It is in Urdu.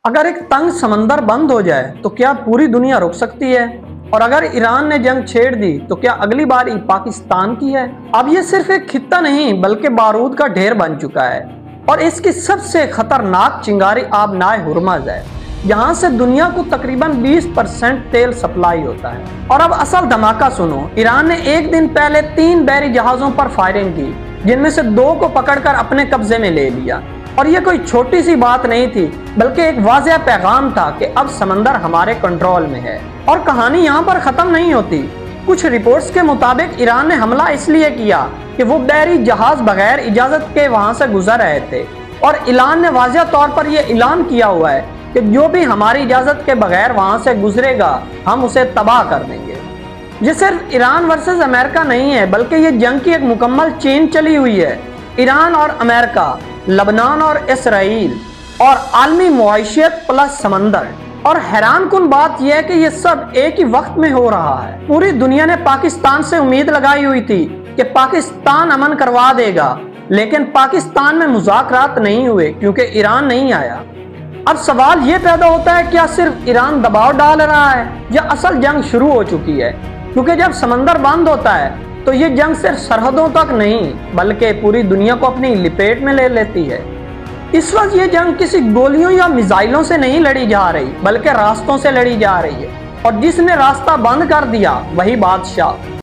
اگر ایک تنگ سمندر بند ہو جائے تو کیا پوری دنیا رک سکتی ہے؟ اور اگر ایران نے جنگ چھیڑ دی تو کیا اگلی باری پاکستان کی ہے؟ اب یہ صرف ایک خطہ نہیں بلکہ بارود کا ڈھیر بن چکا ہے، اور اس کی سب سے خطرناک چنگاری آبنائے ہرمز ہے، یہاں سے دنیا کو تقریباً 20% تیل سپلائی ہوتا ہے۔ اور اب اصل دھماکہ سنو، ایران نے ایک دن پہلے 3 بحری جہازوں پر فائرنگ کی، جن میں سے 2 کو پکڑ کر اپنے قبضے میں لے لیا۔ اور یہ کوئی چھوٹی سی بات نہیں تھی، بلکہ ایک واضح پیغام تھا کہ اب سمندر ہمارے کنٹرول میں ہے۔ اور کہانی یہاں پر ختم نہیں ہوتی۔ کچھ رپورٹس کے مطابق ایران نے حملہ اس لیے کیا کہ وہ بحری جہاز بغیر اجازت کے وہاں سے گزر رہے تھے، اور ایران نے واضح طور پر یہ اعلان کیا ہوا ہے کہ جو بھی ہماری اجازت کے بغیر وہاں سے گزرے گا ہم اسے تباہ کر دیں گے۔ یہ صرف ایران ورسز امریکہ نہیں ہے، بلکہ یہ جنگ کی ایک مکمل چین چلی ہوئی ہے۔ ایران اور امریکہ، لبنان اور اسرائیل، اور عالمی معیشت پلس سمندر۔ اور حیران کن بات یہ ہے کہ یہ سب ایک ہی وقت میں ہو رہا ہے۔ پوری دنیا نے پاکستان سے امید لگائی ہوئی تھی کہ پاکستان امن کروا دے گا، لیکن پاکستان میں مذاکرات نہیں ہوئے کیونکہ ایران نہیں آیا۔ اب سوال یہ پیدا ہوتا ہے، کیا صرف ایران دباؤ ڈال رہا ہے یا اصل جنگ شروع ہو چکی ہے؟ کیونکہ جب سمندر بند ہوتا ہے تو یہ جنگ صرف سرحدوں تک نہیں بلکہ پوری دنیا کو اپنی لپیٹ میں لے لیتی ہے۔ اس وقت یہ جنگ کسی گولیوں یا میزائلوں سے نہیں لڑی جا رہی، بلکہ راستوں سے لڑی جا رہی ہے، اور جس نے راستہ بند کر دیا وہی بادشاہ۔